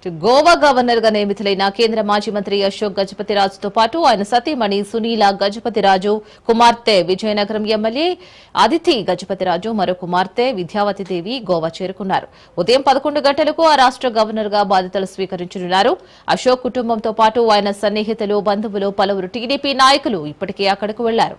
Goa governor గా నియమితులైన కేంద్ర మాజీ మంత్రి అశోక్ గజపతిరాజుతో పాటు ఆయన సతీమణి సునీల గజపతిరాజు, కుమార్తె విజయనగరం ఎమ్మెల్యే అదితి గజపతిరాజు, మరో కుమార్తె విద్యావతిదేవి గోవా చేరుకున్నారు. ఉదయం 11 గంటలకు ఆ రాష్ట్ర గవర్నర్ గా బాధ్యతలు స్వీకరించనున్నారు. అశోక్ కుటుంబంతో పాటు ఆయన సన్నిహితులు, బంధువులు, పలువురు టీడీపీ నాయకులు ఇప్పటికే అక్కడకు వెళ్లారు.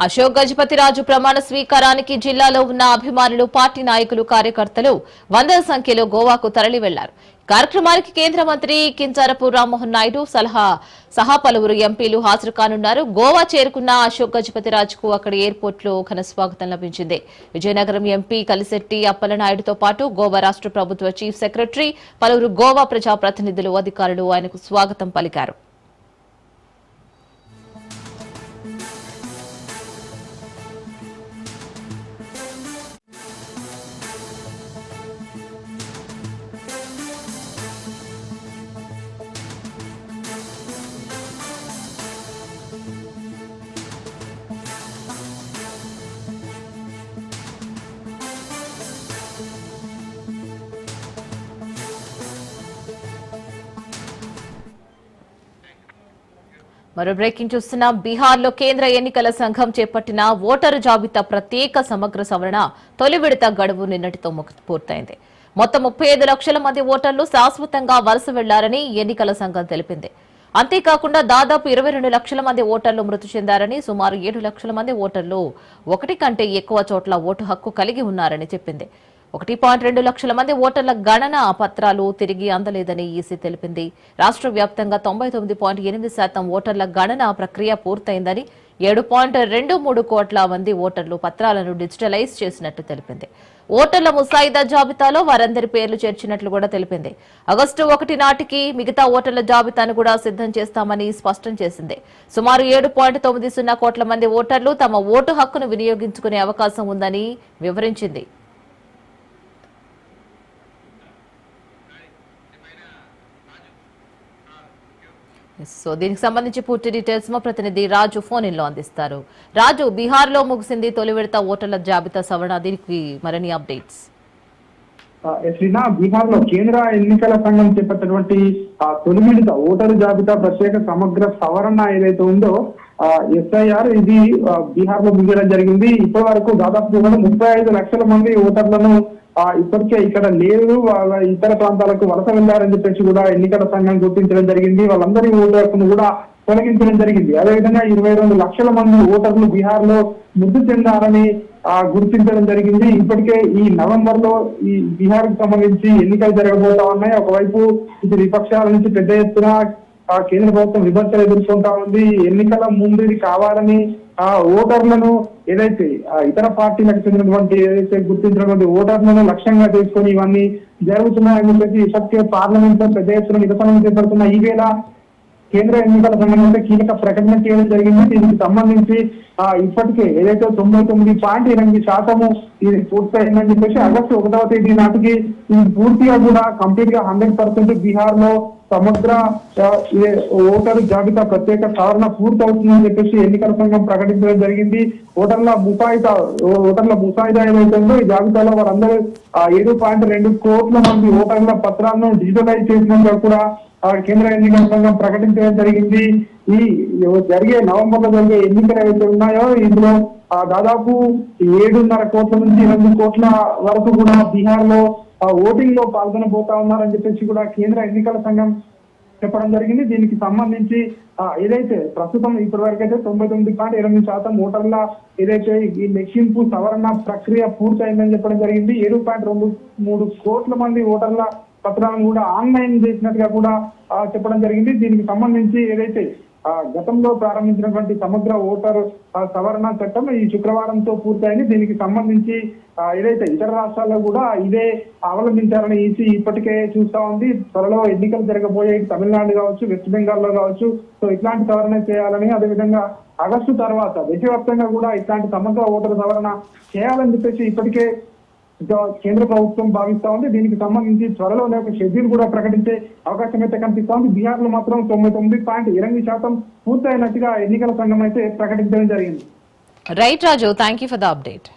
అశోక్ గజపతిరాజు ప్రమాణ స్వీకారానికి జిల్లాలో ఉన్న అభిమానులు, పార్టీ నాయకులు, కార్యకర్తలు వందల సంఖ్యలో గోవాకు తరలి వెళ్లారు. కార్యక్రమానికి కేంద్ర మంత్రి కింజరాపు రామ్మోహన్ నాయుడు సహా పలువురు ఎంపీలు హాజరు కానున్నారు. గోవా చేరుకున్న అశోక్ గజపతిరాజుకు అక్కడ ఎయిర్పోర్ట్ లో ఘన స్వాగతం లభించింది. విజయనగరం ఎంపీ కలిశెట్టి అప్పలనాయుడుతో పాటు గోవా రాష్ట్ర ప్రభుత్వ చీఫ్ సెక్రటరీ, పలువురు గోవా ప్రజాప్రతినిధులు, అధికారులు ఆయనకు స్వాగతం పలికారు. మరో బ్రేకింగ్ చూస్తున్నాం. బీహార్లో కేంద్ర ఎన్నికల సంఘం చేపట్టిన ఓటరు జాబితా ప్రత్యేక సమగ్ర సవరణ తొలి విడత గడువు నిన్నటితో పూర్తయింది. మొత్తం 35 లక్షల మంది ఓటర్లు శాశ్వతంగా వలస వెళ్లారని ఎన్నికల సంఘం తెలిపింది. అంతేకాకుండా దాదాపు 22 లక్షల మంది ఓటర్లు మృతి చెందారని, సుమారు 7 లక్షల మంది ఓటర్లు ఒకటి కంటే ఎక్కువ చోట్ల ఓటు హక్కు కలిగి ఉన్నారని చెప్పింది. 1.2 లక్షల మంది ఓటర్ల గణన పత్రాలు తిరిగి అందలేదని ఈసీ తెలిపింది. రాష్ట్ర వ్యాప్తంగా 99.8% ఓటర్ల గణన ప్రక్రియ పూర్తయిందని, 7.23 కోట్ల మంది ఓటర్లు పత్రాలను డిజిటలైజ్ చేసినట్టు తెలిపింది. ఓటర్ల ముసాయిదా జాబితాలో వారందరి పేర్లు చేర్చినట్లు కూడా తెలిపింది. ఆగస్టు 1 నాటికి మిగతా ఓటర్ల జాబితాను కూడా సిద్ధం చేస్తామని స్పష్టం చేసింది. సుమారు 7.90 కోట్ల మంది ఓటర్లు తమ ఓటు హక్కును వినియోగించుకునే అవకాశం ఉందని వివరించింది. సో దీనికి సంబంధించి పూర్తి డీటెయిల్స్ మా ప్రతినిధి రాజు ఫోన్ ఇన్ లో అందిస్తారు. రాజు, బీహార్ లో ముగిసింది తొలి విడత ఓటర్ల జాబితా సవరణ, దీనికి మరిన్ని అప్డేట్స్. బీహార్ లో కేంద్ర ఎన్నికల సంఘం చేపట్టినటువంటి తొలి విడత ఓటరు జాబితా ప్రత్యేక సమగ్ర సవరణ ఏదైతే ఉందో ఎస్ఐఆర్ ఇది బీహార్ లో ముగియడం జరిగింది. ఇప్పటి వరకు దాదాపు 35 లక్షల మంది ఓటర్లను ఇప్పటికే ఇక్కడ లేరు, వాళ్ళ ఇతర ప్రాంతాలకు వలస వెళ్లారని చెప్పేసి కూడా ఎన్నికల సంఘం గుర్తించడం జరిగింది. వాళ్ళందరి ఓటు హక్కును కూడా తొలగించడం జరిగింది. అదేవిధంగా 22 లక్షల మంది ఓటర్లు బీహార్ లో మృతి చెందారని గుర్తించడం జరిగింది. ఇప్పటికే ఈ నవంబర్ లో ఈ బీహార్ కు సంబంధించి ఎన్నికలు జరగబోతా ఉన్నాయి. ఒకవైపు ఇది విపక్షాల నుంచి పెద్ద ఎత్తున కేంద్ర ప్రభుత్వం విమర్శలు ఎదుర్కొంటా ఉంది. ఎన్నికల ముందు ఇది కావాలని ఓటర్లను ఏదైతే ఇతర పార్టీలకు చెందినటువంటి ఏదైతే గుర్తించినటువంటి ఓటర్లను లక్ష్యంగా చేసుకొని ఇవన్నీ జరుగుతున్నాయని చెప్పేసి ఇప్పటికే పార్లమెంట్ లో పెద్ద ఎత్తున నిరసనలు చేపడుతున్న ఈ వేళ కేంద్ర ఎన్నికల సంఘం అయితే కీలక ప్రకటన చేయడం జరిగింది. దీనికి సంబంధించి ఇప్పటికే ఏదైతే 99.8% ఇది పూర్తయిందని చెప్పేసి ఆగస్టు 1వ తేదీ నాటికి ఇది పూర్తిగా కూడా కంప్లీట్ గా 100% బీహార్ లో సమగ్ర ఓటరు జాబితా ప్రత్యేక సవరణ పూర్తవుతుందని చెప్పేసి ఎన్నికల సంఘం ప్రకటించడం జరిగింది. ఓటర్ల ముసాయిదా ఏదైతే ఉందో ఈ జాబితాలో వారందరూ 7.2 కోట్ల మంది ఓటర్ల పత్రాలను డిజిటలైజ్ చేసినట్టు కూడా కేంద్ర ఎన్నికల సంఘం ప్రకటించడం జరిగింది. ఈ జరిగే నవంబర్ లో జరిగే ఎన్నికలు ఏవైతే ఉన్నాయో ఇందులో దాదాపు 7.5 కోట్ల నుంచి 8 కోట్ల వరకు కూడా బీహార్ లో ఓటింగ్ లో పాల్గొనబోతా ఉన్నారని చెప్పేసి కూడా కేంద్ర ఎన్నికల సంఘం చెప్పడం జరిగింది. దీనికి సంబంధించి ఏదైతే ప్రస్తుతం ఇప్పటి వరకు అయితే 99.8% ఓటర్ల ఏదైతే ఈ లెక్కింపు సవరణ ప్రక్రియ పూర్తయిందని చెప్పడం జరిగింది. 7.23 కోట్ల మంది ఓటర్ల పత్రాలను కూడా ఆన్లైన్ చేసినట్టుగా కూడా చెప్పడం జరిగింది. దీనికి సంబంధించి ఏదైతే గతంలో ప్రారంభించినటువంటి సమగ్ర ఓటర్ సవరణ చట్టం ఈ శుక్రవారంతో పూర్తయింది. దీనికి సంబంధించి ఏదైతే ఇతర రాష్ట్రాల్లో కూడా ఇదే అవలంబించాలని ఈసీ ఇప్పటికే చూస్తా ఉంది. త్వరలో ఎన్నికలు జరగబోయే తమిళనాడు కావచ్చు, వెస్ట్ బెంగాల్ లో కావచ్చు, సో ఇట్లాంటి సవరణ చేయాలని, అదేవిధంగా ఆగస్టు తర్వాత దేశవ్యాప్తంగా కూడా ఇట్లాంటి సమగ్ర ఓటర్ సవరణ చేయాలని చెప్పేసి ఇప్పటికే కేంద్ర ప్రభుత్వం భావిస్తా ఉంది. దీనికి సంబంధించి త్వరలోనే ఒక షెడ్యూల్ కూడా ప్రకటించే అవకాశం అయితే కనిపిస్తా ఉంది. బీహార్ లో మాత్రం 99.8% పూర్తయినట్టుగా ఎన్నికల సంఘం అయితే ప్రకటించడం జరిగింది. Right Raju, thank you for the update.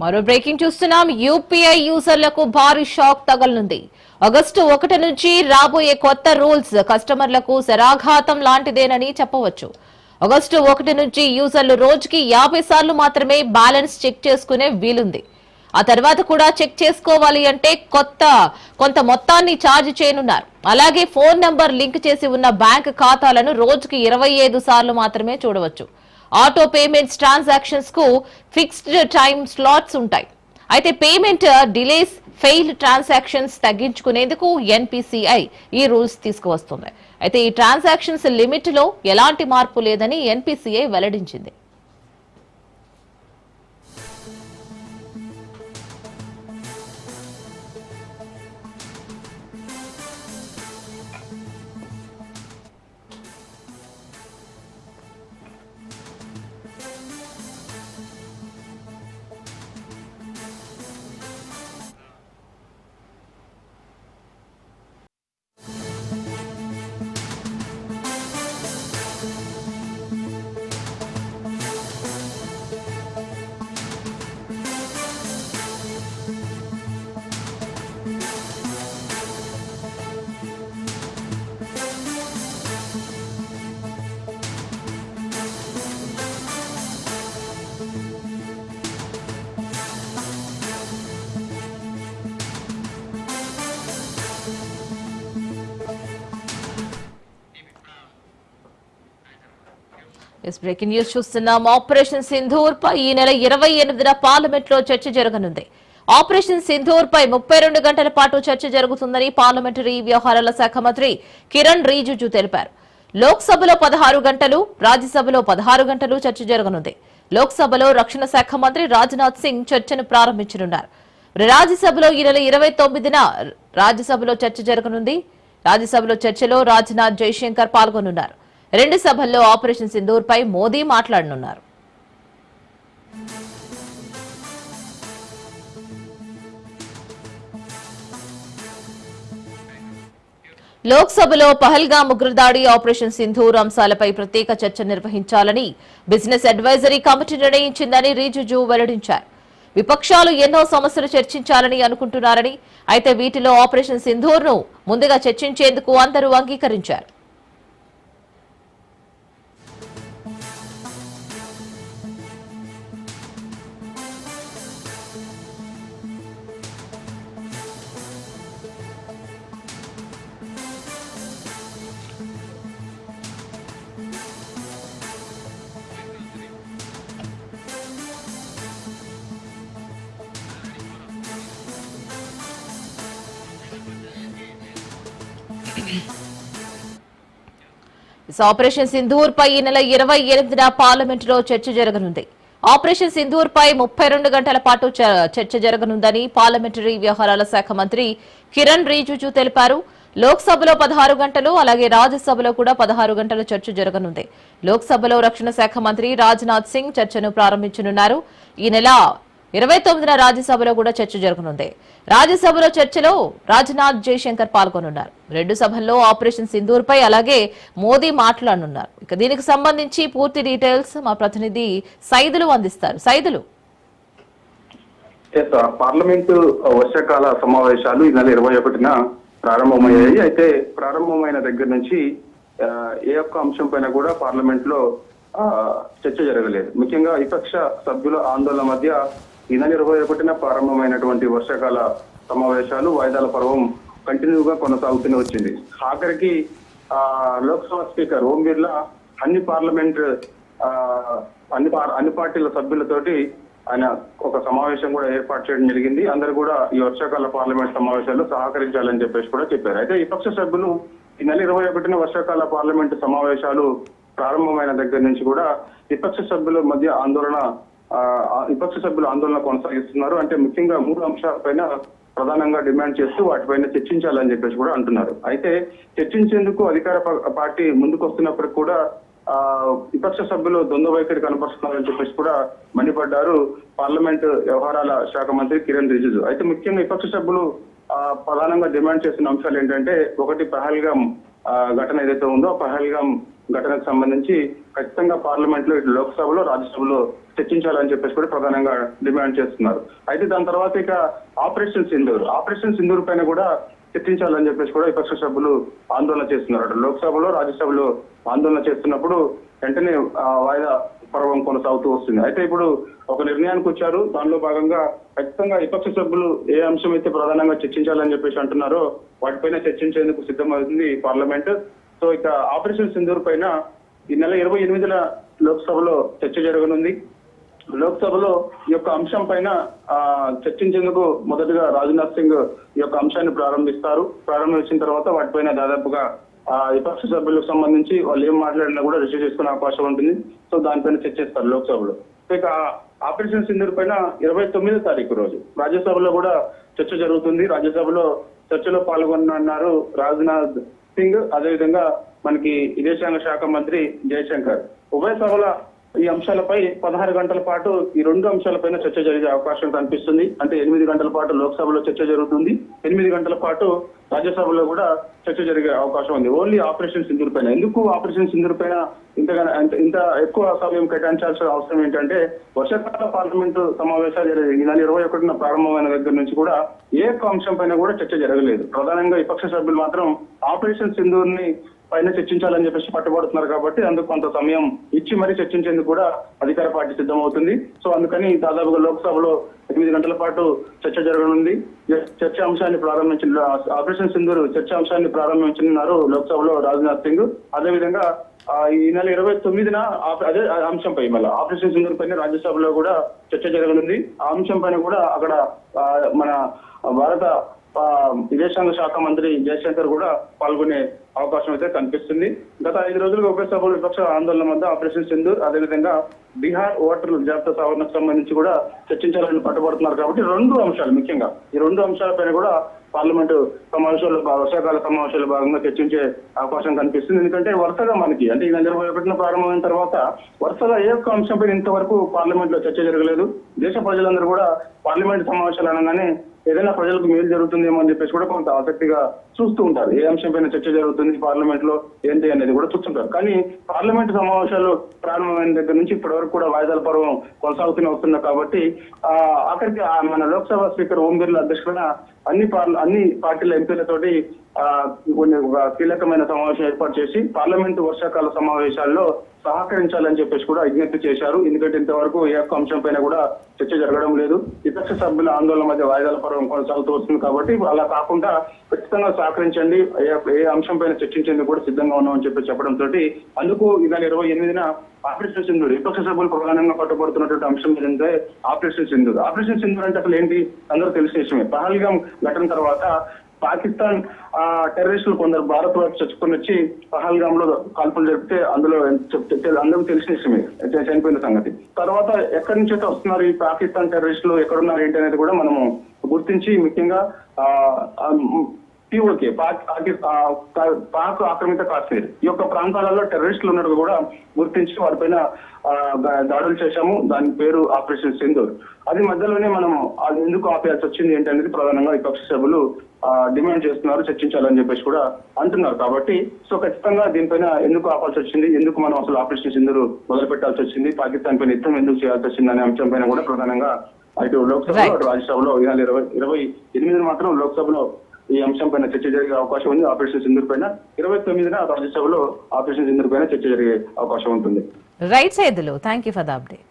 మరో బ్రేకింగ్ చూస్తున్నాం. యూపీఐ యూజర్లకు భారీ షాక్ తగలనుంది. ఆగస్టు 1 నుంచి రాబోయే కొత్త రూల్స్ కస్టమర్లకు శరాఘాతం లాంటిదేనని చెప్పవచ్చు. ఆగస్టు 1 నుంచి యూజర్లు రోజుకి 50 సార్లు మాత్రమే బ్యాలెన్స్ చెక్ చేసుకునే వీలుంది. ఆ తర్వాత కూడా చెక్ చేసుకోవాలి అంటే కొంత మొత్తాన్ని ఛార్జ్ చేయనున్నారు. అలాగే ఫోన్ నంబర్ లింక్ చేసి ఉన్న బ్యాంక్ ఖాతాలను రోజుకి 25 సార్లు మాత్రమే చూడవచ్చు. ఆటో పేమెంట్స్ ట్రాన్సాక్షన్స్ కు ఫిక్స్డ్ టైం స్లాట్స్ ఉంటాయి. అయితే పేమెంట్ డిలేస్, ఫెయిల్డ్ ట్రాన్సాక్షన్స్ తగ్గించుకునేందుకు ఎన్పిసిఐ ఈ రూల్స్ తీసుకువస్తుంది. అయితే ఈ ట్రాన్సాక్షన్స్ లిమిట్ లో ఎలాంటి మార్పు లేదని ఎన్పిసిఐ వెల్లడించింది. బ్రేకింగ్ న్యూస్ చూస్తున్నాం. ఆపరేషన్ సింధూర్ పై ఈ నెల 28న పార్లమెంట్ లో చర్చ జరగనుంది. ఆపరేషన్ సింధూర్ పై 32 గంటల పాటు చర్చ జరుగుతుందని పార్లమెంటరీ వ్యవహారాల శాఖ మంత్రి కిరణ్ రిజిజు తెలిపారు. లోక్సభలో 16 గంటలు, రాజ్యసభలో 16 గంటలు చర్చ జరగనుంది. లోక్సభలో రక్షణ శాఖ మంత్రి రాజ్నాథ్ సింగ్ చర్చను ప్రారంభించనున్నారు. రాజ్యసభలో ఈ నెల 29న రాజ్యసభలో చర్చ జరగనుంది. రాజ్యసభలో చర్చలో రాజ్నాథ్, జైశంకర్ పాల్గొనున్నారు. 2 సభల్లో ఆపరేషన్ సింధూర్ పై మోదీ మాట్లాడనున్నారు. లోక్సభలో పహల్గామ్ ఉగ్రదాడి, ఆపరేషన్ సింధూర్ అంశాలపై ప్రత్యేక చర్చ నిర్వహించాలని బిజినెస్ అడ్వైజరీ కమిటీ నిర్ణయించిందని రిజిజు వెల్లడించారు. విపక్షాలు ఎన్నో సమస్యలు చర్చించాలని అనుకుంటున్నారని, అయితే వీటిలో ఆపరేషన్ సింధూర్ ను ముందుగా చర్చించేందుకు అందరూ అంగీకరించారు. ఆపరేషన్ సింధూర్ పై ఈ నెల 28న పార్లమెంట్ లో చర్చ జరగనుంది. ఆపరేషన్ సింధూర్ పై 32 గంటల పాటు చర్చ జరగనుందని పార్లమెంటరీ వ్యవహారాల శాఖ మంత్రి కిరణ్ రిజిజు తెలిపారు. లోక్సభలో 16 గంటలు, అలాగే రాజ్యసభలో కూడా 16 గంటల చర్చ జరగనుంది. లోక్సభలో రక్షణ శాఖ మంత్రి రాజ్నాథ్ సింగ్ చర్చను ప్రారంభించనున్నారు. ఈ నెల 29న రాజ్యసభలో కూడా చర్చ జరగనుంది. రాజ్యసభలో చర్చలో రాజ్నాథ్, జైశంకర్ పాల్గొనున్నారు. 2 సభల్లో ఆపరేషన్ సింధూర్ పై అలాగే మోదీ మాట్లాడనున్నారు. ఇక దీనికి సంబంధించి పూర్తి డీటెయిల్స్ మా ప్రతినిధి సైదులు అందిస్తారు. సైదులు, పార్లమెంటు వర్షాకాల సమావేశాలు ఈ నెల 21న ప్రారంభమయ్యాయి. అయితే ప్రారంభమైన దగ్గర నుంచి ఏ ఒక్క అంశం పైన కూడా పార్లమెంట్ లో చర్చ జరగలేదు. ముఖ్యంగా విపక్ష సభ్యుల ఆందోళన మధ్య ఈ నెల 21న ప్రారంభమైనటువంటి వర్షాకాల సమావేశాలు వాయిదాల పర్వం కంటిన్యూగా కొనసాగుతూనే వచ్చింది. ఆఖరికి లోక్సభ స్పీకర్ ఓం బిర్లా అన్ని పార్టీల సభ్యులతోటి ఆయన ఒక సమావేశం కూడా ఏర్పాటు చేయడం జరిగింది. అందరూ కూడా ఈ వర్షాకాల పార్లమెంట్ సమావేశాల్లో సహకరించాలని చెప్పేసి కూడా చెప్పారు. అయితే విపక్ష సభ్యులు ఈ నెల 21న వర్షాకాల పార్లమెంటు సమావేశాలు ప్రారంభమైన దగ్గర నుంచి కూడా విపక్ష సభ్యుల మధ్య ఆందోళన విపక్ష సభ్యులు ఆందోళన కొనసాగిస్తున్నారు. అంటే ముఖ్యంగా 3 అంశాలపైన ప్రధానంగా డిమాండ్ చేస్తూ వాటిపైన చర్చించాలని చెప్పేసి కూడా అంటున్నారు. అయితే చర్చించేందుకు అధికార పార్టీ ముందుకు వస్తున్నప్పటికీ కూడా విపక్ష సభ్యులు ద్వంద్వ వైఖరి కనపరుస్తున్నారని చెప్పేసి కూడా మండిపడ్డారు పార్లమెంట్ వ్యవహారాల శాఖ మంత్రి కిరణ్ రిజిజు. అయితే ముఖ్యంగా విపక్ష సభ్యులు ప్రధానంగా డిమాండ్ చేసిన అంశాలు ఏంటంటే, ఒకటి పహల్గాం ఘటన ఏదైతే ఉందో పహల్గాం ఘటనకు సంబంధించి ఖచ్చితంగా పార్లమెంట్ లో ఇటు లోక్సభలో రాజ్యసభలో చర్చించాలని చెప్పేసి కూడా ప్రధానంగా డిమాండ్ చేస్తున్నారు. అయితే దాని తర్వాత ఇక ఆపరేషన్ సింధూర్ పైన కూడా చర్చించాలని చెప్పేసి కూడా విపక్ష సభ్యులు ఆందోళన చేస్తున్నారు. అటు లోక్సభలో రాజ్యసభలో ఆందోళన చేస్తున్నప్పుడు వెంటనే వాయిదా పర్వం కొనసాగుతూ వస్తుంది. అయితే ఇప్పుడు ఒక నిర్ణయానికి వచ్చారు. దానిలో భాగంగా ఖచ్చితంగా విపక్ష సభ్యులు ఏ అంశం అయితే ప్రధానంగా చర్చించాలని చెప్పేసి అంటున్నారో వాటిపైన చర్చించేందుకు సిద్ధమవుతుంది పార్లమెంట్. సో ఇక ఆపరేషన్ సింధూర్ పైన ఈ నెల 28న లోక్సభలో చర్చ జరగనుంది. లోక్సభలో ఈ యొక్క అంశం పైన చర్చించేందుకు మొదటగా రాజ్నాథ్ సింగ్ ఈ యొక్క అంశాన్ని ప్రారంభించిన తర్వాత వాటిపైన దాదాపుగా విపక్ష సభ్యులకు సంబంధించి వాళ్ళు ఏం మాట్లాడినా కూడా రిసీవ్ చేసుకునే అవకాశం ఉంటుంది. సో దానిపైన చర్చిస్తారు లోక్సభలో. ఇక ఆపరేషన్ సింధూర్ పైన 29వ తారీఖు రోజు రాజ్యసభలో కూడా చర్చ జరుగుతుంది. రాజ్యసభలో చర్చలో పాల్గొన్నారు రాజ్నాథ్ సింగ్, అదేవిధంగా మనకి విదేశాంగ శాఖ మంత్రి జయశంకర్. ఉభయ సభల ఈ అంశాలపై 16 గంటల పాటు ఈ 2 అంశాలపైన చర్చ జరిగే అవకాశం కనిపిస్తుంది. అంటే 8 గంటల పాటు లోక్సభలో చర్చ జరుగుతుంది, 8 గంటల పాటు రాజ్యసభలో కూడా చర్చ జరిగే అవకాశం ఉంది. ఓన్లీ ఆపరేషన్ సింధూర్ పైన. ఎందుకు ఆపరేషన్ సింధూర్ పైన ఇంత ఎక్కువ సమయం కేటాయించాల్సిన అవసరం ఏంటంటే, వర్షాకాల పార్లమెంటు సమావేశాలు ఈ నెల 21న ప్రారంభమైన దగ్గర నుంచి కూడా ఏ ఒక్క అంశం పైన కూడా చర్చ జరగలేదు. ప్రధానంగా విపక్ష సభ్యులు మాత్రం ఆపరేషన్ సింధూర్ ని పైన చర్చించాలని చెప్పేసి పట్టుబడుతున్నారు. కాబట్టి అందుకు కొంత సమయం ఇచ్చి మరీ చర్చించేందుకు కూడా అధికార పార్టీ సిద్ధమవుతుంది. సో అందుకని దాదాపుగా లోక్సభలో 8 గంటల పాటు చర్చ జరగనుంది. చర్చ అంశాన్ని ఆపరేషన్ సింధూర్ చర్చ అంశాన్ని ప్రారంభించనున్నారు లోక్సభలో రాజ్నాథ్ సింగ్. అదేవిధంగా ఈ నెల 29న అదే అంశంపై మళ్ళీ ఆపరేషన్ సింధూర్ పైన రాజ్యసభలో కూడా చర్చ జరగనుంది. ఆ అంశం పైన కూడా అక్కడ మన భారత విదేశాంగ శాఖ మంత్రి జయశంకర్ కూడా పాల్గొనే అవకాశం అయితే కనిపిస్తుంది. గత 5 రోజులుగా ఉభయ సభలు విపక్ష ఆందోళన మధ్య ఆపరేషన్ సింధూర్, అదేవిధంగా బీహార్ ఓటర్ల జాబితా సవరణకు సంబంధించి కూడా చర్చించాలని పట్టుబడుతున్నారు. కాబట్టి 2 అంశాలు ముఖ్యంగా ఈ 2 అంశాలపైన కూడా పార్లమెంటు వర్షాకాల సమావేశాల భాగంగా చర్చించే అవకాశం కనిపిస్తుంది. ఎందుకంటే వరుసగా మనకి అంటే ఈ నెల 21న ప్రారంభమైన తర్వాత వరుసగా ఏ ఒక్క అంశంపై ఇంతవరకు పార్లమెంట్ లో చర్చ జరగలేదు. దేశ ప్రజలందరూ కూడా పార్లమెంట్ సమావేశాలు అనగానే ఏదైనా ప్రజలకు మేలు జరుగుతుందేమో అని చెప్పేసి కూడా కొంత ఆసక్తిగా చూస్తూ ఉంటారు. ఏ అంశం పైన చర్చ జరుగుతుంది పార్లమెంట్ లో ఏంటి అనేది కూడా చూస్తుంటారు. కానీ పార్లమెంట్ సమావేశాలు ప్రారంభమైన దగ్గర నుంచి ఇప్పటి వరకు కూడా వాయిదాల పర్వం కొనసాగుతూనే వస్తున్నారు. కాబట్టి అక్కడికి మన లోక్సభ స్పీకర్ ఓం బిర్లా అధ్యక్షుడైన అన్ని పార్టీల ఎంపీలతోటి కొన్ని కీలకమైన సమావేశం ఏర్పాటు చేసి పార్లమెంటు వర్షాకాల సమావేశాల్లో సహకరించాలని చెప్పేసి కూడా విజ్ఞప్తి చేశారు. ఎందుకంటే ఇంతవరకు ఏ ఒక్క అంశం పైన కూడా చర్చ జరగడం లేదు. విపక్ష సభ్యుల ఆందోళన మధ్య వాయిదాల పర్వం కొనసాగుతూ వస్తుంది. కాబట్టి అలా కాకుండా ఖచ్చితంగా సహకరించండి, ఏ అంశం పైన చర్చించేందుకు కూడా సిద్ధంగా ఉన్నామని చెప్పి చెప్పడంతో అందుకు ఈ నెల 28న ఆపరేషన్ సింధూర్ విపక్ష సభ్యులు ప్రధానంగా పట్టుబడుతున్నటువంటి అంశం ఏంటంటే ఆపరేషన్ సింధూర్ అంటే అసలు ఏంటి అందరూ తెలిసిన విషయమే. పహల్గాం ఘటన తర్వాత పాకిస్తాన్ టెర్రరిస్టులు కొందరు భారత్ వైపు చచ్చుకొని వచ్చి పహల్గామ్ లో కాల్పులు జరిపితే అందరూ తెలిసిన విషయమే చనిపోయిన సంగతి. తర్వాత ఎక్కడి నుంచి అయితే వస్తున్నారు ఈ పాకిస్తాన్ టెర్రరిస్టులు, ఎక్కడున్నారు ఏంటి అనేది కూడా మనము గుర్తించి ముఖ్యంగా POK పాక్ ఆక్రమిత కాశ్మీర్ ఈ యొక్క ప్రాంతాలలో టెర్రరిస్టులు ఉన్నట్టు కూడా గుర్తించి వారిపైన దాడులు చేశాము. దాని పేరు ఆపరేషన్ సింధూర్. అది మధ్యలోనే మనం అది ఎందుకు ఆపేయాల్సి వచ్చింది ఏంటనేది ప్రధానంగా విపక్ష సభ్యులు డిమాండ్ చేస్తున్నారు, చర్చించాలని చెప్పేసి కూడా అంటున్నారు. కాబట్టి సో ఖచ్చితంగా దీనిపైన ఎందుకు ఆపాల్సి వచ్చింది, ఎందుకు మనం అసలు ఆపరేషన్ సింధూర్ మొదలు పెట్టాల్సి వచ్చింది, పాకిస్తాన్ పైన యుద్ధం ఎందుకు చేయాల్సి వచ్చింది అనే అంశం పైన కూడా ప్రధానంగా అటు లోక్సభలో అటు రాజ్యసభలో 28 మాత్రం లోక్సభలో ఈ అంశం పైన చర్చ జరిగే అవకాశం ఉంది. ఆపరేషన్ సింధూర్ పైన 29న రాజ్యసభలో ఆపరేషన్ సింధూర్ పైన చర్చ జరిగే అవకాశం ఉంటుంది. Right Saidulu, thank you for the update.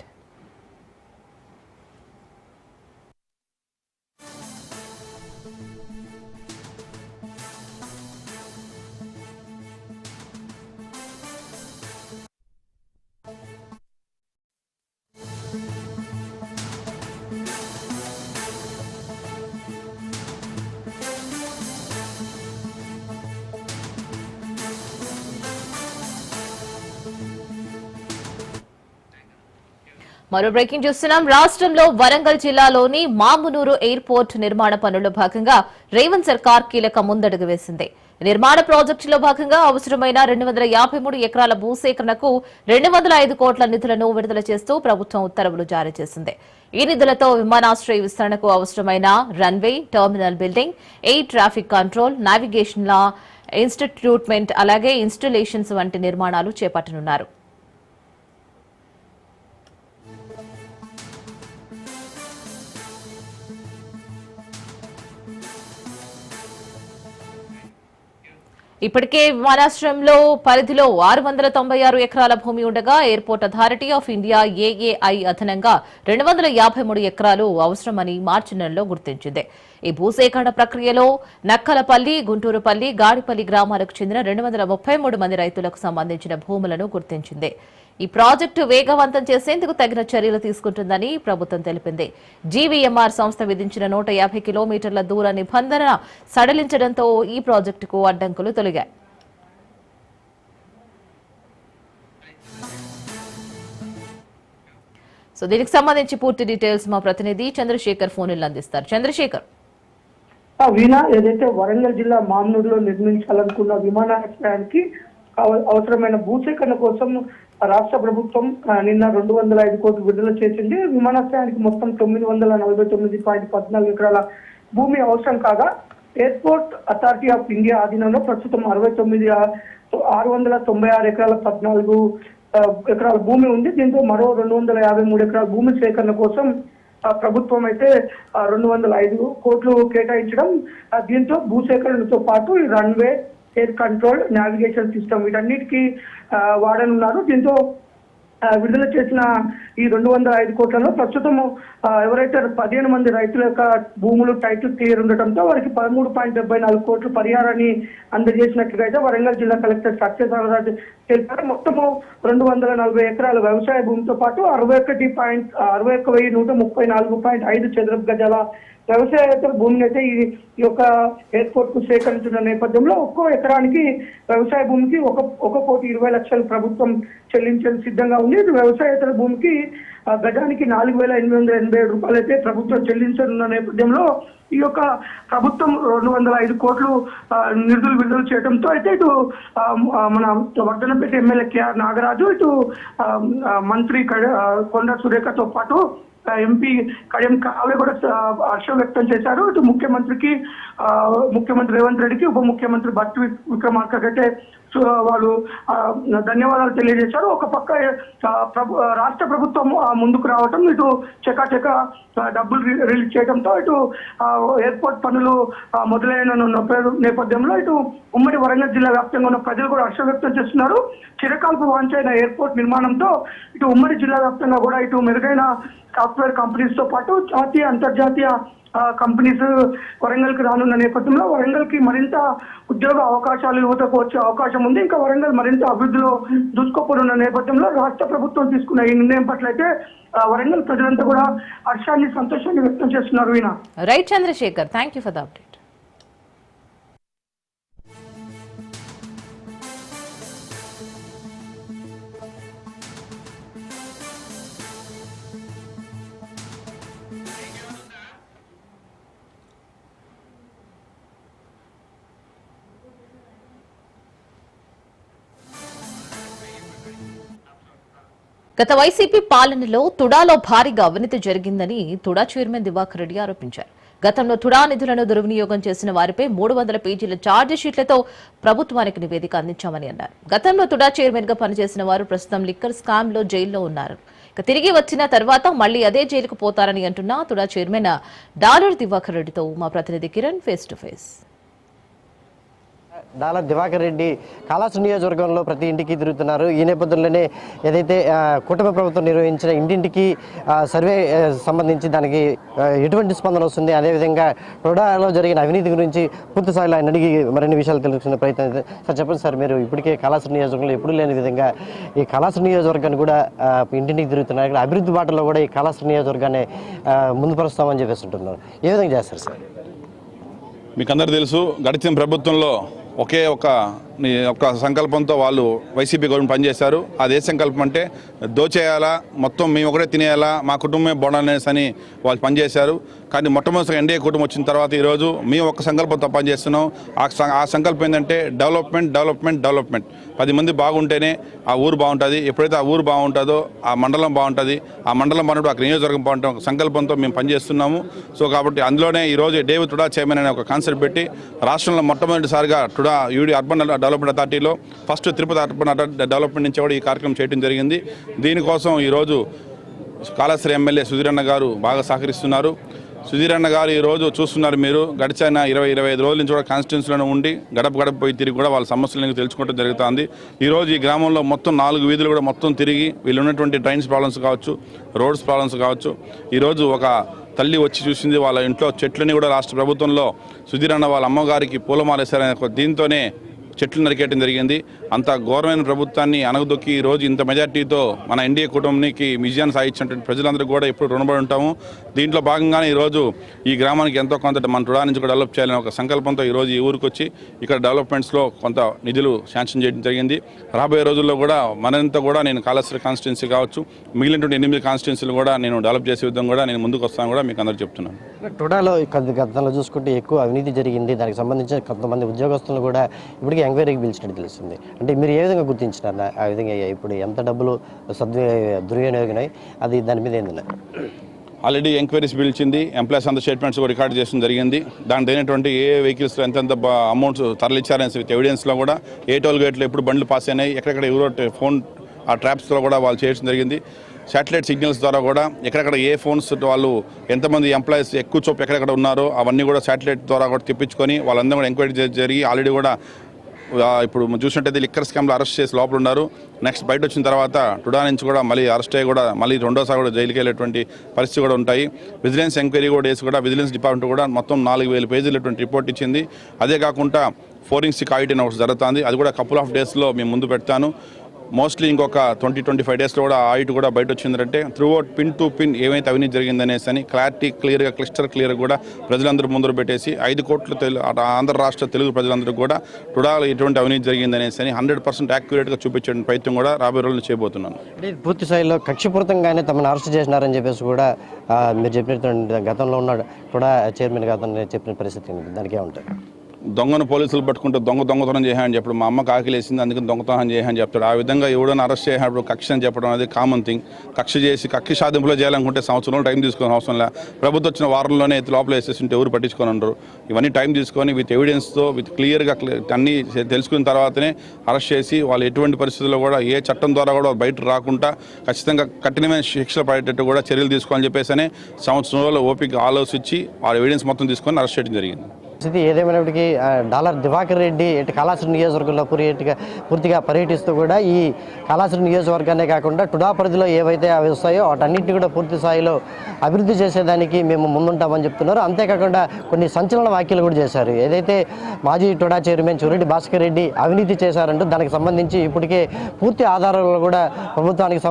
మరో బ్రేకింగ్ చూస్తున్నాం. రాష్ట్రంలో వరంగల్ జిల్లాలోని మామునూరు ఎయిర్పోర్ట్ నిర్మాణ పనుల్లో భాగంగా రేవంత్ సర్కార్ కీలక ముందడుగు వేసింది. నిర్మాణ ప్రాజెక్టులో భాగంగా అవసరమైన 253 ఎకరాల భూసేకరణకు 205 కోట్ల నిధులను విడుదల చేస్తూ ప్రభుత్వం ఉత్తర్వులు జారీ చేసింది. ఈ నిధులతో విమానాశ్రయ విస్తరణకు అవసరమైన runway, terminal building, air traffic control, నావిగేషన్ల ఇన్స్టిట్యూట్మెంట్ అలాగే ఇన్స్టలేషన్స్ వంటి నిర్మాణాలు చేపట్టనున్నారు. ఇప్పటికే విమానాశ్రయంలో పరిధిలో 696 ఎకరాల భూమి ఉండగా airport authority of India AAI అదనంగా 253 ఎకరాలు అవసరమని మార్చి నెలలో గుర్తించింది. ఈ భూసేకరణ ప్రక్రియలో నక్కలపల్లి, గుంటూరుపల్లి, గాడిపల్లి గ్రామాలకు చెందిన 233 మంది రైతులకు సంబంధించిన భూములను గుర్తించింది. ఈ ప్రాజెక్టు వేగవంతం చేసేందుకు తగిన చర్యలు తీసుకుంటుందని ప్రభుత్వం తెలిపింది. జీవీఎంఆర్ సంస్థ విధించిన 150 కిలోమీటర్ల దూర నిబంధన సడలించడంతో ఈ ప్రాజెక్టుకు అడ్డంకులు తొలగాయి. సో దీనికి సంబంధించి పూర్తి డీటెయిల్స్ మా ప్రతినిధి చంద్రశేఖర్ ఫోన్లు అందిస్తారు. చంద్రశేఖర్, వీణ ఏదైతే వరంగల్ జిల్లా మామ్నూరులో నిర్మించాలనుకున్న విమానాశ్రయానికి అవసరమైన భూసేకరణ కోసం రాష్ట్ర ప్రభుత్వం నిన్న 205 కోట్లు విడుదల చేసింది. విమానాశ్రయానికి మొత్తం 949.14 ఎకరాల భూమి అవసరం కాగా ఎయిర్పోర్ట్ అథారిటీ ఆఫ్ ఇండియా ఆధీనంలో ప్రస్తుతం 696 ఎకరాల 14 ఎకరాల భూమి ఉంది. దీంతో మరో 253 ఎకరాల భూమి సేకరణ కోసం ప్రభుత్వం అయితే 205 కోట్లు కేటాయించడం, దీంతో భూసేకరణతో పాటు ఈ runway, air control, navigation system వీటన్నిటికీ వాడనున్నారు. దీంతో విడుదల చేసిన ఈ 205 కోట్లలో ప్రస్తుతం ఎవరైతే 15 మంది రైతుల యొక్క భూములు టైటిల్ క్లియర్ ఉండటంతో వారికి 13.74 కోట్ల పరిహారాన్ని అందజేసినట్లుగా అయితే వరంగల్ జిల్లా కలెక్టర్ సత్యసారరాజు తెలిపారు. మొత్తము 240 ఎకరాల వ్యవసాయ భూమితో పాటు 61,134.5 చదరపు గజాల వ్యవసాయేతర భూమిని అయితే ఈ యొక్క ఎయిర్పోర్ట్ కు సేకరించిన నేపథ్యంలో ఒక్కో ఎకరానికి వ్యవసాయ భూమికి 1,20,00,000 ప్రభుత్వం చెల్లించేందుకు సిద్ధంగా ఉంది. వ్యవసాయేతర భూమికి గజానికి 4,887 రూపాయలు అయితే ప్రభుత్వం చెల్లించనున్న నేపథ్యంలో ఈ యొక్క ప్రభుత్వం 205 కోట్లు నిధులు విడుదల చేయడంతో అయితే ఇటు మన వర్ధనపేట ఎమ్మెల్యే కేఆర్ నాగరాజు, ఇటు మంత్రి కొండ సురేఖతో పాటు ఎంపీ కడియం కావ్య కూడా హర్షం వ్యక్తం చేశారు. ఇటు ముఖ్యమంత్రి రేవంత్ రెడ్డికి, ఉప ముఖ్యమంత్రి భట్టి విక్రమార్కకి అయితే వాళ్ళు ధన్యవాదాలు తెలియజేశారు. ఒక పక్క రాష్ట్ర ప్రభుత్వం ముందుకు రావటం, ఇటు చకాచక డబ్బులు రిలీజ్ చేయడంతో ఇటు ఎయిర్పోర్ట్ పనులు మొదలైన నేపథ్యంలో ఇటు ఉమ్మడి వరంగల్ జిల్లా వ్యాప్తంగా ఉన్న ప్రజలు కూడా హర్షం వ్యక్తం చేస్తున్నారు. చిరకాల్పు వాంఛైన ఎయిర్పోర్ట్ నిర్మాణంతో ఇటు ఉమ్మడి జిల్లా వ్యాప్తంగా కూడా ఇటు మెరుగైన సాఫ్ట్వేర్ కంపెనీస్ తో పాటు జాతీయ, అంతర్జాతీయ కంపెనీస్ వరంగల్ కి రానున్న నేపథ్యంలో వరంగల్ కి మరింత ఉద్యోగ అవకాశాలు యువతకు వచ్చే అవకాశం ఉంది. ఇంకా వరంగల్ మరింత అభివృద్ధిలో దూసుకుపోనున్న నేపథ్యంలో రాష్ట్ర ప్రభుత్వం తీసుకున్న ఈ నిర్ణయం పట్ల అయితే వరంగల్ ప్రజలంతా కూడా హర్షాన్ని, సంతోషాన్ని వ్యక్తం చేస్తున్నారు. Veena. Right Chandrasekhar, thank you for the update. గత వైసీపీ పాలనలో తుడాలో భారీగా అవినీతి జరిగిందని తుడా చైర్మన్ దివాకర్ రెడ్డి ఆరోపించారు. గతంలో తుడా నిధులను దుర్వినియోగం చేసిన వారిపై 300 పేజీల ఛార్జ్ షీట్లతో ప్రభుత్వానికి నివేదిక అందించామని అన్నారు. గతంలో తుడా చైర్మన్ గా పనిచేసిన వారు ప్రస్తుతం లిక్కర్ స్కామ్ లో జైల్లో ఉన్నారు. తిరిగి వచ్చిన తర్వాత మళ్లీ అదే జైలుకు పోతారని అంటున్న తుడా చైర్మన్ డాలర్ దివాకర్ రెడ్డితో మా ప్రతినిధి Kiran face to face. Dollar Diwakar Reddy Kalahasti నియోజకవర్గంలో ప్రతి ఇంటికి తిరుగుతున్నారు. ఈ నేపథ్యంలోనే ఏదైతే కూటమి ప్రభుత్వం నిర్వహించిన ఇంటింటికి సర్వే సంబంధించి దానికి ఎటువంటి స్పందన వస్తుంది, అదేవిధంగా టొడాలో జరిగిన అవినీతి గురించి పూర్తి స్థాయిలో ఆయన అడిగి మరిన్ని విషయాలు తెలుసుకునే ప్రయత్నం. సార్ చెప్పండి సార్, మీరు ఇప్పటికే కాళాస్త్రి నియోజకవర్గంలో ఎప్పుడు లేని విధంగా ఈ కాళాస్త్రి నియోజకవర్గాన్ని కూడా ఇంటింటికి తిరుగుతున్నారు. ఇక్కడ అభివృద్ధి బాటలో కూడా ఈ కాళాస్త్రి నియోజకవర్గాన్ని ముందుపరుస్తామని చెప్పేసి ఉంటున్నారు. ఏ విధంగా చేస్తారు సార్? మీకు అందరూ తెలుసు, గడిచిన ప్రభుత్వంలో ఒకే ఒక ఒక సంకల్పంతో వాళ్ళు వైసీపీ గవర్నమెంట్ పనిచేశారు. అదే సంకల్పం అంటే దోచేయాలా, మొత్తం మేము ఒకటే తినేయాలా, మా కుటుంబమే బోనాలనేసి అని వాళ్ళు పనిచేశారు. కానీ మొట్టమొదటి ఎన్డీఏ కుటుంబం వచ్చిన తర్వాత ఈరోజు మేము ఒక సంకల్పంతో పనిచేస్తున్నాం. ఆ సంకల్పం ఏంటంటే డెవలప్మెంట్ డెవలప్మెంట్ డెవలప్మెంట్. 10 మంది బాగుంటేనే ఆ ఊరు బాగుంటుంది. ఎప్పుడైతే ఆ ఊరు బాగుంటుందో ఆ మండలం బాగుంటుంది. ఆ మండలం బాగుంటే అక్కడ నియోజకవర్గం బాగుంటుంది. ఒక సంకల్పంతో మేము పనిచేస్తున్నాము. సో కాబట్టి అందులోనే ఈరోజు డేవిడ్ టుడా చైర్మన్ అనే ఒక కాన్సెప్ట్ పెట్టి రాష్ట్రంలో మొట్టమొదటిసారిగా టుడా యూడి అర్బన్ డెవలప్మెంట్ అథారిటీలో ఫస్ట్ తిరుపతి అర్బన్ డెవలప్మెంట్ నుంచి కూడా ఈ కార్యక్రమం చేయడం జరిగింది. దీనికోసం ఈరోజు కాళేశ్వరం ఎమ్మెల్యే సుధీరన్న గారు బాగా సహకరిస్తున్నారు. సుధీరన్న గారు ఈరోజు చూస్తున్నారు మీరు, గడిచిన 20-25 రోజుల నుంచి కూడా కాన్స్టిట్యూన్సీలోనే ఉండి గడప గడప పోయి తిరిగి కూడా వాళ్ళ సమస్యలను తెలుసుకోవడం జరుగుతుంది. ఈరోజు ఈ గ్రామంలో మొత్తం 4 వీధులు కూడా మొత్తం తిరిగి వీళ్ళు ఉన్నటువంటి డ్రైన్స్ ప్రాబ్లమ్స్ కావచ్చు, రోడ్స్ ప్రాబ్లమ్స్ కావచ్చు. ఈరోజు ఒక తల్లి వచ్చి చూసింది, వాళ్ళ ఇంట్లో చెట్లని కూడా రాష్ట్ర ప్రభుత్వంలో సుధీరన్న వాళ్ళ అమ్మగారికి పూలమాలేశారనే దీంతోనే చెట్లు నరికేయడం జరిగింది. అంత ఘోరమైన ప్రభుత్వాన్ని అనగదొక్కి ఈరోజు ఇంత మెజార్టీతో మన ఎన్డీఏ కుటుంబానికి విజయాన్ని సాధించినటువంటి ప్రజలందరూ కూడా ఎప్పుడు రుణపడి ఉంటాము. దీంట్లో భాగంగానే ఈరోజు ఈ గ్రామానికి ఎంతో కొంత మన టుడా నుంచి కూడా డెవలప్ చేయాలని ఒక సంకల్పంతో ఈరోజు ఈ ఊరికి వచ్చి ఇక్కడ డెవలప్మెంట్స్లో కొంత నిధులు శాంక్షన్ చేయడం జరిగింది. రాబోయే రోజుల్లో కూడా మరింత కూడా నేను కాళేశ్వరం కాన్స్టిట్యున్సీ కావచ్చు, మిగిలినటువంటి 8 కాన్స్టిట్యున్సీలు కూడా నేను డెవలప్ చేసే విధంగా కూడా నేను ముందుకు వస్తాను కూడా మీకు అందరూ చెప్తున్నాను. టుడాలో గతంలో చూసుకుంటే ఎక్కువ అవినీతి జరిగింది. దానికి సంబంధించిన కొంతమంది ఉద్యోగస్తులను కూడా ఇప్పటికీ ఎంక్వైరీకి పిలిచినట్టు తెలుస్తుంది. అంటే మీరు ఏ విధంగా గుర్తించినారు ఆ విధంగా ఇప్పుడు ఎంత డబ్బులు దుర్వినియోగమై అది దాని మీద ఏంటంటే ఆల్రెడీ ఎంక్వైరీస్ పిలిచింది, ఎంప్లాయీస్ అంత స్టేట్మెంట్స్ కూడా రికార్డ్ చేయడం జరిగింది. దాని తగినటువంటి ఏ వెహికల్స్లో ఎంతెంత అమౌంట్స్ తరలిచ్చారనే విత్ ఎవిడెన్స్లో కూడా ఏ టోల్ గేట్లో ఎప్పుడు బండ్లు పాస్ అయినాయి, ఎక్కడెక్కడ ఎవరో ఫోన్ ఆ ట్రాప్స్లో కూడా వాళ్ళు చేయడం జరిగింది. శాటిలైట్ సిగ్నల్స్ ద్వారా కూడా ఎక్కడెక్కడ ఏ ఫోన్స్ వాళ్ళు ఎంతమంది ఎంప్లాయీస్ ఎక్కువ చొప్పు ఎక్కడెక్కడ ఉన్నారో అవన్నీ కూడా శాటిలైట్ ద్వారా కూడా తెప్పించుకొని వాళ్ళందరూ కూడా ఎంక్వైరీ జరిగి ఆల్రెడీ కూడా ఇప్పుడు చూసినట్టయితే లిక్కర్ స్కామ్లో అరెస్ట్ చేసి లోపల ఉన్నారు. నెక్స్ట్ బయట వచ్చిన తర్వాత టుడా నుంచి కూడా మళ్ళీ అరెస్ట్ అయ్యి కూడా మళ్ళీ రెండోసారి కూడా జైలుకి వెళ్ళేటువంటి పరిస్థితి కూడా ఉంటాయి. విజిలెన్స్ ఎంక్వైరీ కూడా వేసి కూడా విజిలెన్స్ డిపార్ట్మెంట్ కూడా మొత్తం 4000 పేజీలటువంటి రిపోర్ట్ ఇచ్చింది. అదే కాకుండా ఫోరెన్సిక్ ఆడిట్ అని ఒకటి జరుగుతుంది. అది కూడా కపుల్ ఆఫ్ డేస్లో మేము ముందు పెడతాను. మోస్ట్లీ ఇంకొక 20-25 డేస్లో కూడా ఆడిట్ కూడా బయట వచ్చిందంటే త్రూఅవుట్ పిన్ టు పిన్ ఏమైతే అవినీతి జరిగిందనేసి అని క్లారిటీ క్లియర్గా క్లిస్టర్ క్లియర్గా కూడా ప్రజలందరూ ముందు పెట్టేసి 5 కోట్ల ఆంధ్ర రాష్ట్ర తెలుగు ప్రజలందరూ కూడా టుడాలో ఎటువంటి అవినీతి జరిగిందనేసి అని 100% యాక్యురేట్గా చూపించే ప్రయత్నం కూడా రాబోయే రోజులు చేయబోతున్నాను. అంటే పూర్తి స్థాయిలో కక్షపూరితంగానే తమను అరెస్ట్ చేసినారని చెప్పేసి కూడా మీరు చెప్పినటువంటి గతంలో ఉన్న టుడా చైర్మన్ గతంలో చెప్పిన పరిస్థితి దానికే ఉంటుంది. దొంగను పోలీసులు పట్టుకుంటే దొంగతనం చేయాలని చెప్పడం, మా అమ్మకి ఆకలేసింది అందుకని దొంగతనం చేయాలని చెప్తాడు. ఆ విధంగా ఎవడైనా అరెస్ట్ చేసినప్పుడు కక్ష అని చెప్పడం అనేది కామన్ థింగ్. కక్ష సాధింపులో చేయాలనుకుంటే సంవత్సరంలో టైం తీసుకోవాల్సిన అవసరం లేదు. ప్రభుత్వం వచ్చిన వారంలోనే లోపల వేసేసింటే ఎవరు పట్టించుకొని ఉండరు. ఇవన్నీ టైం తీసుకొని విత్ ఎవిడెన్స్తో విత్ క్లియర్గా అన్నీ తెలుసుకున్న తర్వాతనే అరెస్ట్ చేసి వాళ్ళు ఎటువంటి పరిస్థితుల్లో కూడా ఏ చట్టం ద్వారా కూడా బయట రాకుండా ఖచ్చితంగా కఠినమైన శిక్షలు పడేటట్టు కూడా చర్యలు తీసుకోవాలని చెప్పేసి సంవత్సరం రోజులు ఓపిక ఆలోచించి వాళ్ళ ఎవిడెన్స్ మొత్తం తీసుకొని అరెస్ట్ చేయడం జరిగింది. పరిస్థితి ఏదేమైనప్పటికీ డాలర్ దివాకర్ రెడ్డి ఇటు కాళేశ్వరం నియోజకవర్గంలో పూర్తిగా పర్యటిస్తూ కూడా ఈ కాళేశ్వరం నియోజకవర్గానే కాకుండా టుడా పరిధిలో ఏవైతే అవి వస్తాయో వాటన్నింటినీ కూడా పూర్తి స్థాయిలో అభివృద్ధి చేసేదానికి మేము ముందుంటామని చెప్తున్నారు. అంతేకాకుండా కొన్ని సంచలన వ్యాఖ్యలు కూడా చేశారు. ఏదైతే మాజీ టుడా చైర్మన్ చూరెడ్డి భాస్కర్ రెడ్డి అవినీతి చేశారంటూ దానికి సంబంధించి ఇప్పటికే పూర్తి ఆధారాలు కూడా ప్రభుత్వానికి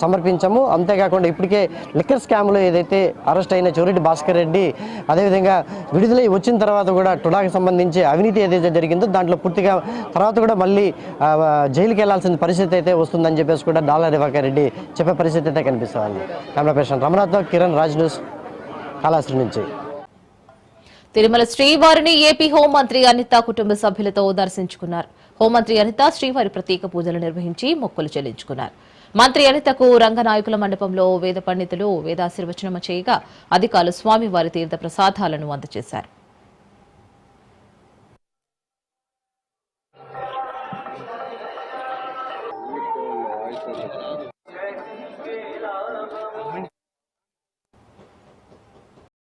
సమర్పించాము. అంతేకాకుండా ఇప్పటికే లిక్కర్ స్కామ్లో ఏదైతే అరెస్ట్ అయిన చూరెడ్డి భాస్కర్ రెడ్డి అదేవిధంగా విడుదలై వచ్చిన తర్వాత కూడా టుడాకి సంబంధించి అవినీతి ఏదైతే జరిగిందో దాంట్లో పూర్తిగా తర్వాత కూడా మళ్ళీ జైలుకి వెళ్లాల్సిన పరిస్థితి అయితే వస్తుందని చెప్పేసి కూడా డాలర్ దివాకర్ రెడ్డి చెప్పే పరిస్థితి అయితే కనిపిస్తుంది. Camera person Ramanath, Kiran Raj news, Kaleshwaram నుంచి. తిరుమల శ్రీవారిని ఏపీ హోంమంత్రి అనిత కుటుంబ సభ్యులతో దర్శించుకున్నారు. హోంమంత్రి అనిత శ్రీవారి ప్రత్యేక పూజలు నిర్వహించి మొక్కులు చెల్లించుకున్నారు. మంత్రి అనితకు రంగనాయకుల మండపంలో వేద పండితులు వేదాశీర్వచనం చేయగా అధికారులు స్వామివారి తీర్థ ప్రసాదాలను అందజేశారు.